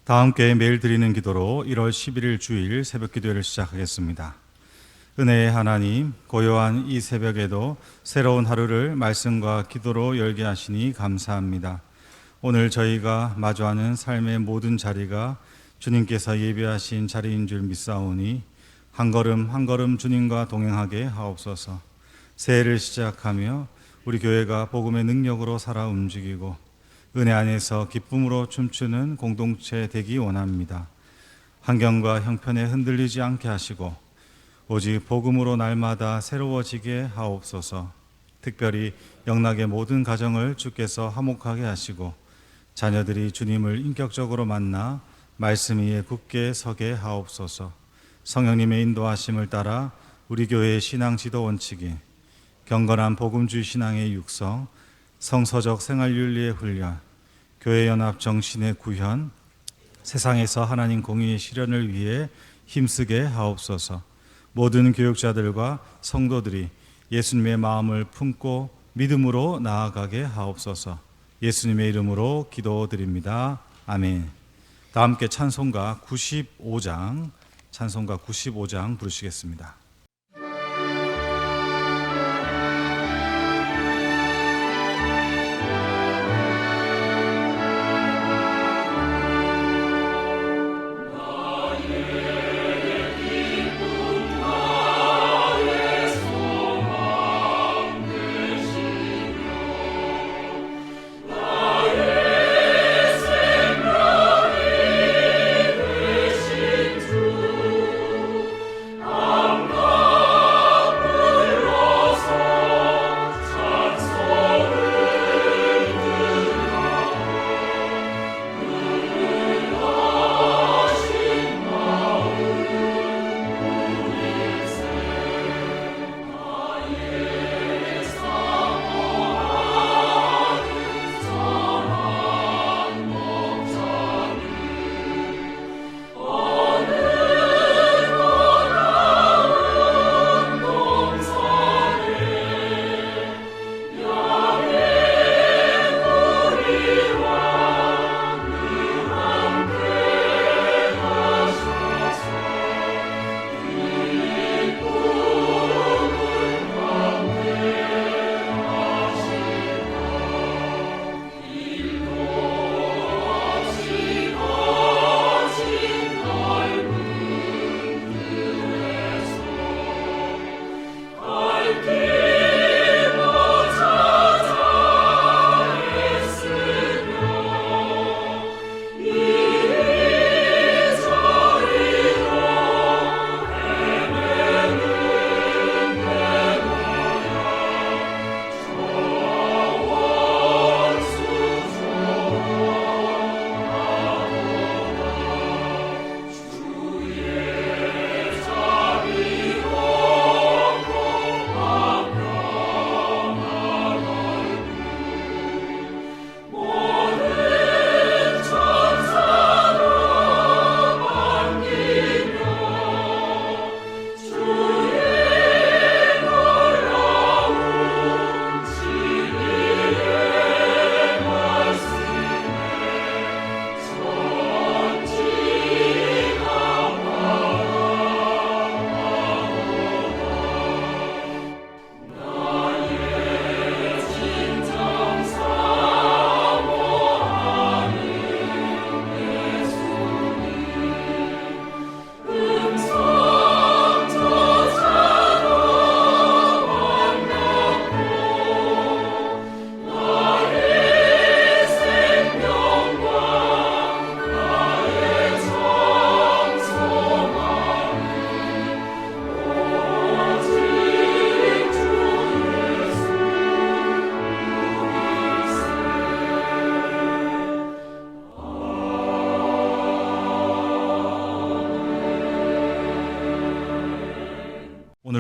다 함께 매일 드리는 기도로 1월 11일 주일 새벽 기도회를 시작하겠습니다. 은혜의 하나님, 고요한 이 새벽에도 새로운 하루를 말씀과 기도로 열게 하시니 감사합니다. 오늘 저희가 마주하는 삶의 모든 자리가 주님께서 예비하신 자리인 줄 믿사오니 한 걸음 한 걸음 주님과 동행하게 하옵소서. 새해를 시작하며 우리 교회가 복음의 능력으로 살아 움직이고 은혜 안에서 기쁨으로 춤추는 공동체 되기 원합니다. 환경과 형편에 흔들리지 않게 하시고 오직 복음으로 날마다 새로워지게 하옵소서. 특별히 영락의 모든 가정을 주께서 화목하게 하시고 자녀들이 주님을 인격적으로 만나 말씀 위에 굳게 서게 하옵소서. 성령님의 인도하심을 따라 우리 교회의 신앙 지도 원칙이 경건한 복음주의 신앙의 육성, 성서적 생활윤리의 훈련, 교회 연합 정신의 구현, 세상에서 하나님 공의의 실현을 위해 힘쓰게 하옵소서. 모든 교육자들과 성도들이 예수님의 마음을 품고 믿음으로 나아가게 하옵소서. 예수님의 이름으로 기도드립니다. 아멘. 다 함께 찬송가 95장 부르시겠습니다.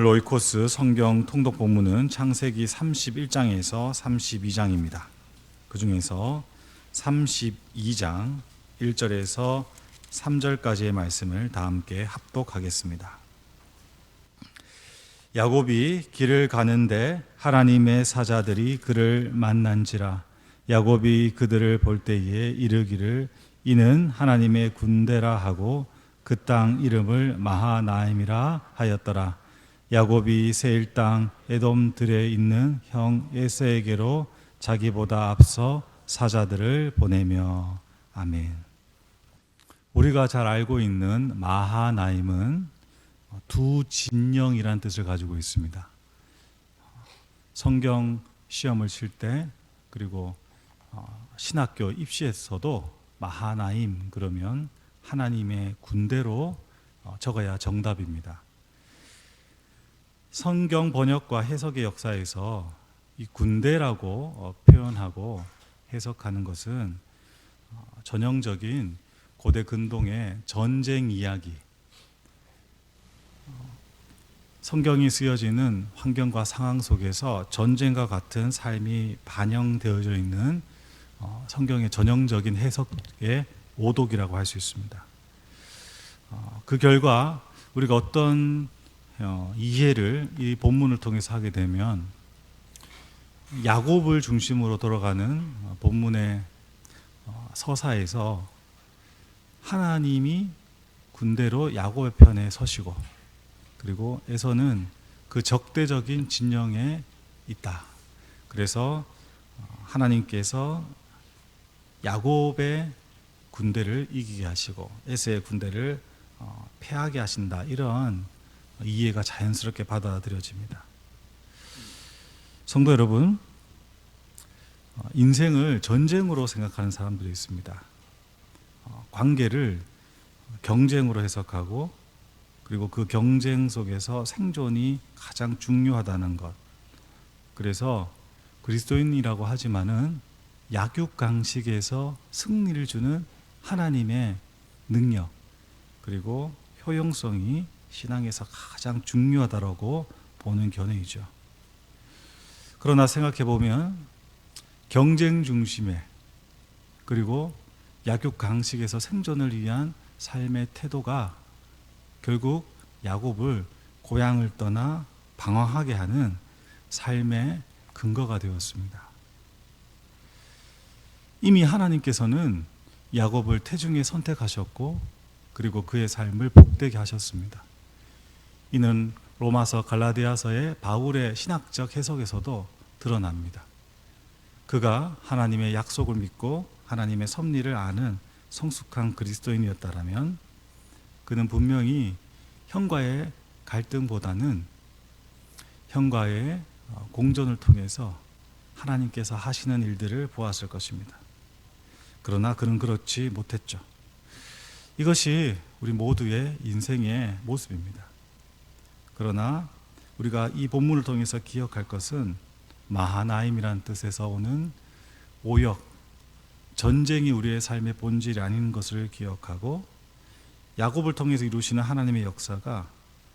오늘 오이코스 성경 통독 본문은 창세기 31장에서 32장입니다. 그 중에서 32장 1절에서 3절까지의 말씀을 다 함께 합독하겠습니다. 야곱이 길을 가는데 하나님의 사자들이 그를 만난지라. 야곱이 그들을 볼 때에 이르기를 이는 하나님의 군대라 하고 그 땅 이름을 마하나임이라 하였더라. 야곱이 세일 땅 에돔들에 있는 형 에서에게로 자기보다 앞서 사자들을 보내며. 아멘. 우리가 잘 알고 있는 마하나임은 두 진영이라는 뜻을 가지고 있습니다. 성경 시험을 칠 때, 그리고 신학교 입시에서도 마하나임 그러면 하나님의 군대로 적어야 정답입니다. 성경 번역과 해석의 역사에서 이 군대라고 표현하고 해석하는 것은 전형적인 고대 근동의 전쟁 이야기, 성경이 쓰여지는 환경과 상황 속에서 전쟁과 같은 삶이 반영되어져 있는 성경의 전형적인 해석의 오독이라고 할 수 있습니다. 그 결과 우리가 어떤 이해를 이 본문을 통해서 하게 되면 야곱을 중심으로 돌아가는 본문의 서사에서 하나님이 군대로 야곱의 편에 서시고, 그리고 에서는 그 적대적인 진영에 있다. 그래서 하나님께서 야곱의 군대를 이기게 하시고 에서의 군대를 패하게 하신다. 이런 이해가 자연스럽게 받아들여집니다. 성도 여러분, 인생을 전쟁으로 생각하는 사람들이 있습니다. 관계를 경쟁으로 해석하고, 그리고 그 경쟁 속에서 생존이 가장 중요하다는 것. 그래서 그리스도인이라고 하지만은 약육강식에서 승리를 주는 하나님의 능력, 그리고 효용성이 신앙에서 가장 중요하다고 보는 견해이죠. 그러나 생각해 보면 경쟁 중심의, 그리고 약육강식에서 생존을 위한 삶의 태도가 결국 야곱을 고향을 떠나 방황하게 하는 삶의 근거가 되었습니다. 이미 하나님께서는 야곱을 태중에 선택하셨고, 그리고 그의 삶을 복되게 하셨습니다. 이는 로마서 갈라디아서의 바울의 신학적 해석에서도 드러납니다. 그가 하나님의 약속을 믿고 하나님의 섭리를 아는 성숙한 그리스도인이었다라면 그는 분명히 형과의 갈등보다는 형과의 공존을 통해서 하나님께서 하시는 일들을 보았을 것입니다. 그러나 그는 그렇지 못했죠. 이것이 우리 모두의 인생의 모습입니다. 그러나 우리가 이 본문을 통해서 기억할 것은 마하나임이라는 뜻에서 오는 오역, 전쟁이 우리의 삶의 본질이 아닌 것을 기억하고, 야곱을 통해서 이루시는 하나님의 역사가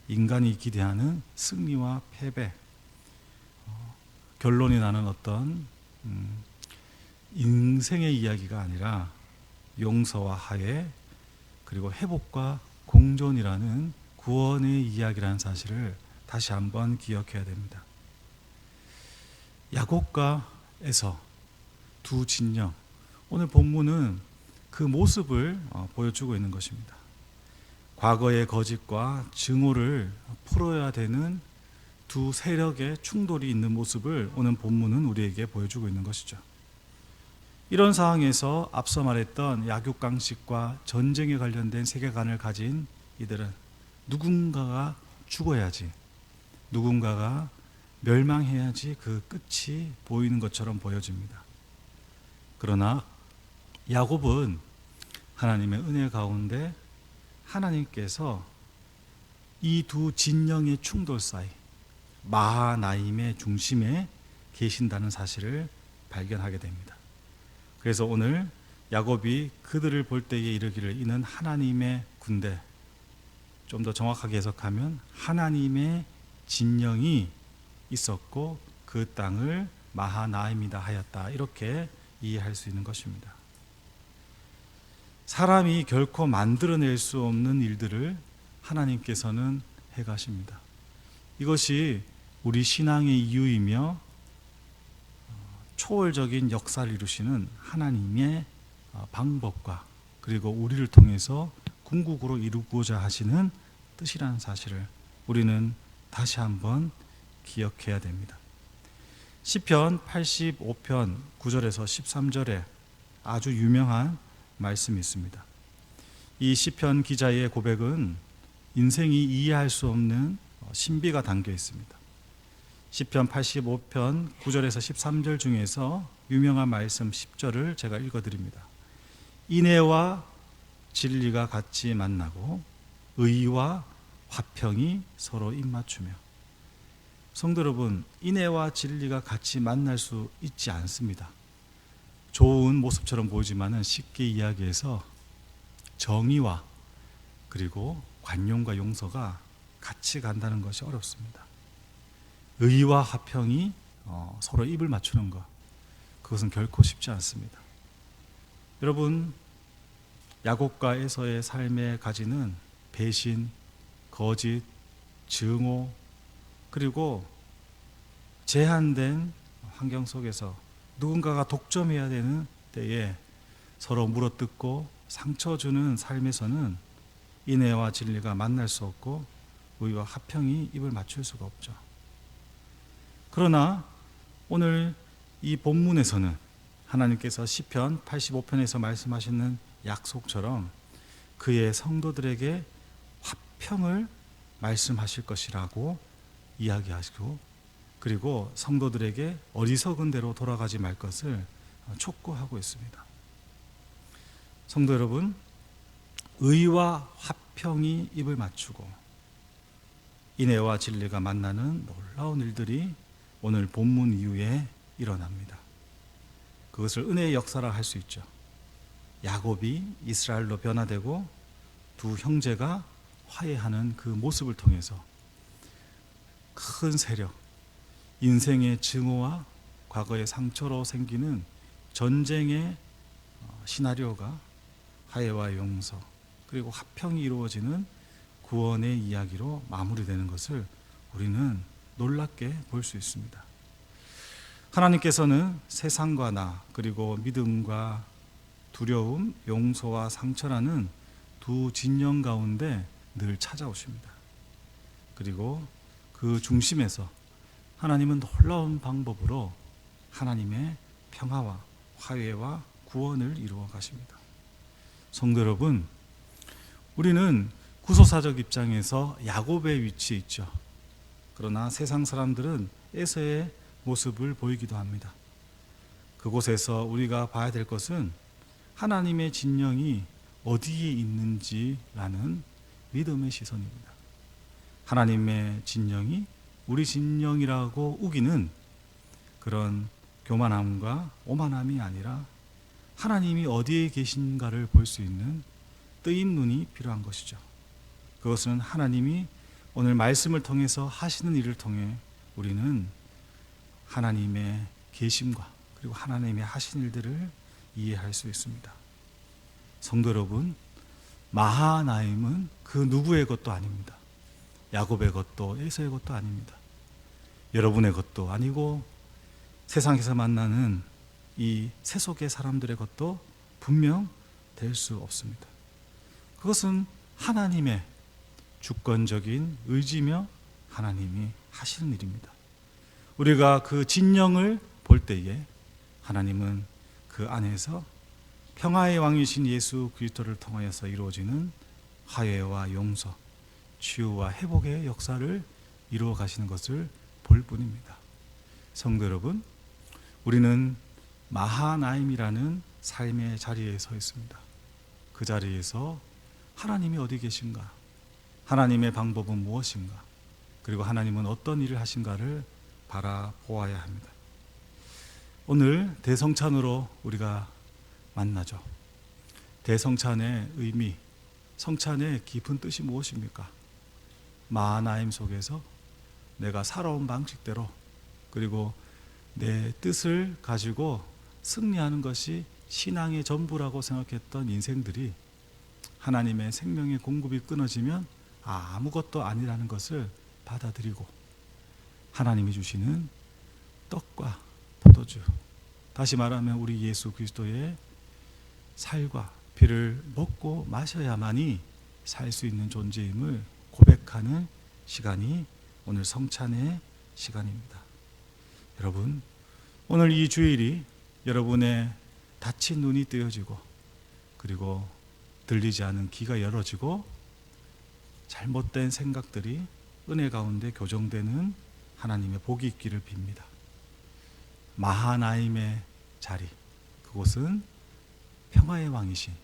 인간이 기대하는 승리와 패배, 결론이 나는 어떤 인생의 이야기가 아니라 용서와 화해, 그리고 회복과 공존이라는 구원의 이야기라는 사실을 다시 한번 기억해야 됩니다. 야곱과 에서 두 진영, 오늘 본문은 그 모습을 보여주고 있는 것입니다. 과거의 거짓과 증오를 풀어야 되는 두 세력의 충돌이 있는 모습을 오늘 본문은 우리에게 보여주고 있는 것이죠. 이런 상황에서 앞서 말했던 약육강식과 전쟁에 관련된 세계관을 가진 이들은 누군가가 죽어야지, 누군가가 멸망해야지 그 끝이 보이는 것처럼 보여집니다. 그러나 야곱은 하나님의 은혜 가운데 하나님께서 이 두 진영의 충돌 사이 마하나임의 중심에 계신다는 사실을 발견하게 됩니다. 그래서 오늘 야곱이 그들을 볼 때에 이르기를 이는 하나님의 군대, 좀 더 정확하게 해석하면 하나님의 진영이 있었고 그 땅을 마하나임이다 하였다, 이렇게 이해할 수 있는 것입니다. 사람이 결코 만들어낼 수 없는 일들을 하나님께서는 해가십니다. 이것이 우리 신앙의 이유이며 초월적인 역사를 이루시는 하나님의 방법과 그리고 우리를 통해서 궁극으로 이루고자 하시는 뜻이라는 사실을 우리는 다시 한번 기억해야 됩니다. 시편 85편 9절에서 13절에 아주 유명한 말씀이 있습니다. 이 시편 기자의 고백은 인생이 이해할 수 없는 신비가 담겨 있습니다. 시편 85편 9절에서 13절 중에서 유명한 말씀 10절을 제가 읽어드립니다. 인애와 진리가 같이 만나고 의와 화평이 서로 입맞추며. 성도 여러분, 인애와 진리가 같이 만날 수 있지 않습니다. 좋은 모습처럼 보이지만 쉽게 이야기해서 정의와 그리고 관용과 용서가 같이 간다는 것이 어렵습니다. 의와 화평이 서로 입을 맞추는 것, 그것은 결코 쉽지 않습니다. 여러분, 야곱과 에서의 삶에 가지는 배신, 거짓, 증오, 그리고 제한된 환경 속에서 누군가가 독점해야 되는 때에 서로 물어뜯고 상처 주는 삶에서는 인애와 진리가 만날 수 없고 의와 화평이 입을 맞출 수가 없죠. 그러나 오늘 이 본문에서는 하나님께서 시편 85편에서 말씀하시는 약속처럼 그의 성도들에게 화평을 말씀하실 것이라고 이야기하시고, 그리고 성도들에게 어리석은 대로 돌아가지 말 것을 촉구하고 있습니다. 성도 여러분, 의와 화평이 입을 맞추고 인애와 진리가 만나는 놀라운 일들이 오늘 본문 이후에 일어납니다. 그것을 은혜의 역사라 할 수 있죠. 야곱이 이스라엘로 변화되고 두 형제가 화해하는 그 모습을 통해서 큰 세력, 인생의 증오와 과거의 상처로 생기는 전쟁의 시나리오가 화해와 용서 그리고 화평이 이루어지는 구원의 이야기로 마무리되는 것을 우리는 놀랍게 볼 수 있습니다. 하나님께서는 세상과 나 그리고 믿음과 두려움, 용서와 상처라는 두 진영 가운데 늘 찾아오십니다. 그리고 그 중심에서 하나님은 놀라운 방법으로 하나님의 평화와 화해와 구원을 이루어 가십니다. 성도 여러분, 우리는 구소사적 입장에서 야곱의 위치에 있죠. 그러나 세상 사람들은 에서의 모습을 보이기도 합니다. 그곳에서 우리가 봐야 될 것은 하나님의 진영이 어디에 있는지라는 믿음의 시선입니다. 하나님의 진영이 우리 진영이라고 우기는 그런 교만함과 오만함이 아니라 하나님이 어디에 계신가를 볼 수 있는 뜨인 눈이 필요한 것이죠. 그것은 하나님이 오늘 말씀을 통해서 하시는 일을 통해 우리는 하나님의 계심과 그리고 하나님의 하신 일들을 이해할 수 있습니다. 성도 여러분, 마하나임은 그 누구의 것도 아닙니다. 야곱의 것도 에서의 것도 아닙니다. 여러분의 것도 아니고 세상에서 만나는 이 세속의 사람들의 것도 분명 될 수 없습니다. 그것은 하나님의 주권적인 의지며 하나님이 하시는 일입니다. 우리가 그 진영을 볼 때에 하나님은 그 안에서 평화의 왕이신 예수 그리스도를 통하여서 이루어지는 화해와 용서, 치유와 회복의 역사를 이루어 가시는 것을 볼 뿐입니다. 성도 여러분, 우리는 마하나임이라는 삶의 자리에 서 있습니다. 그 자리에서 하나님이 어디 계신가? 하나님의 방법은 무엇인가? 그리고 하나님은 어떤 일을 하신가를 바라보아야 합니다. 오늘 대성찬으로 우리가 만나죠. 대성찬의 의미, 성찬의 깊은 뜻이 무엇입니까? 마하나임 속에서 내가 살아온 방식대로 그리고 내 뜻을 가지고 승리하는 것이 신앙의 전부라고 생각했던 인생들이 하나님의 생명의 공급이 끊어지면 아무것도 아니라는 것을 받아들이고 하나님이 주시는 떡과 포도주, 다시 말하면 우리 예수 그리스도의 살과 피를 먹고 마셔야만이 살 수 있는 존재임을 고백하는 시간이 오늘 성찬의 시간입니다. 여러분, 오늘 이 주일이 여러분의 다친 눈이 뜨여지고, 그리고 들리지 않은 귀가 열어지고, 잘못된 생각들이 은혜 가운데 교정되는 하나님의 복이 있기를 빕니다. 마하나임의 자리, 그곳은 평화의 왕이신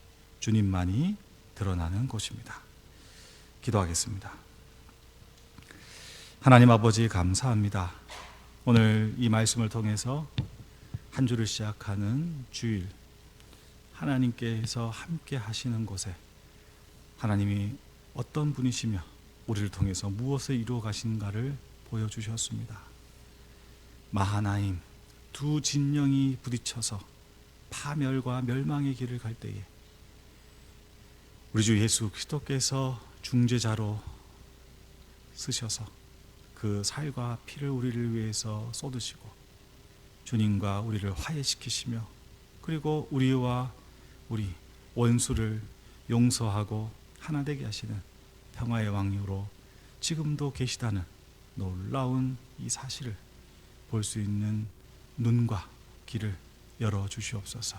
주님만이 드러나는 곳입니다. 기도하겠습니다. 하나님 아버지, 감사합니다. 오늘 이 말씀을 통해서 한 주를 시작하는 주일, 하나님께서 함께 하시는 곳에 하나님이 어떤 분이시며 우리를 통해서 무엇을 이루어 가신가를 보여주셨습니다. 마하나임, 두 진영이 부딪혀서 파멸과 멸망의 길을 갈 때에 우리 주 예수 그리스도께서 중재자로 쓰셔서 그 살과 피를 우리를 위해서 쏟으시고 주님과 우리를 화해시키시며, 그리고 우리와 우리 원수를 용서하고 하나 되게 하시는 평화의 왕으로 지금도 계시다는 놀라운 이 사실을 볼 수 있는 눈과 귀를 열어주시옵소서.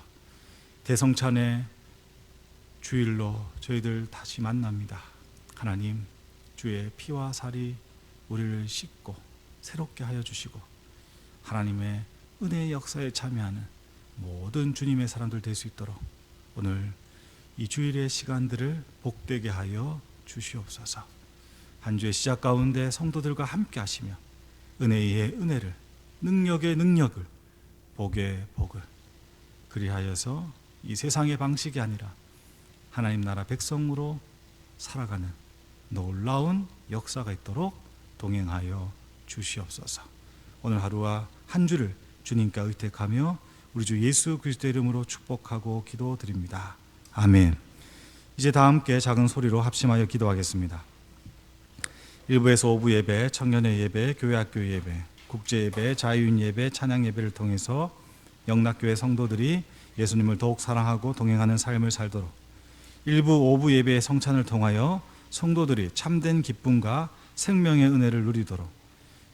대성찬의 주일로 저희들 다시 만납니다. 하나님, 주의 피와 살이 우리를 씻고 새롭게 하여 주시고 하나님의 은혜의 역사에 참여하는 모든 주님의 사람들 될 수 있도록 오늘 이 주일의 시간들을 복되게 하여 주시옵소서. 한 주의 시작 가운데 성도들과 함께 하시며 은혜의 은혜를, 능력의 능력을, 복의 복을, 그리하여서 이 세상의 방식이 아니라 하나님 나라 백성으로 살아가는 놀라운 역사가 있도록 동행하여 주시옵소서. 오늘 하루와 한 주를 주님께 의택하며 우리 주 예수 그리스도의 이름으로 축복하고 기도드립니다. 아멘. 이제 다 함께 작은 소리로 합심하여 기도하겠습니다. 1부에서 5부 예배, 청년의 예배, 교회학교 예배, 국제 예배, 자유인 예배, 찬양 예배를 통해서 영락교회 성도들이 예수님을 더욱 사랑하고 동행하는 삶을 살도록, 1부, 5부 예배의 성찬을 통하여 성도들이 참된 기쁨과 생명의 은혜를 누리도록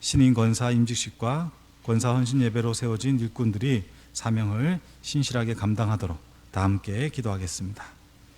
신인 권사 임직식과 권사 헌신 예배로 세워진 일꾼들이 사명을 신실하게 감당하도록 다 함께 기도하겠습니다.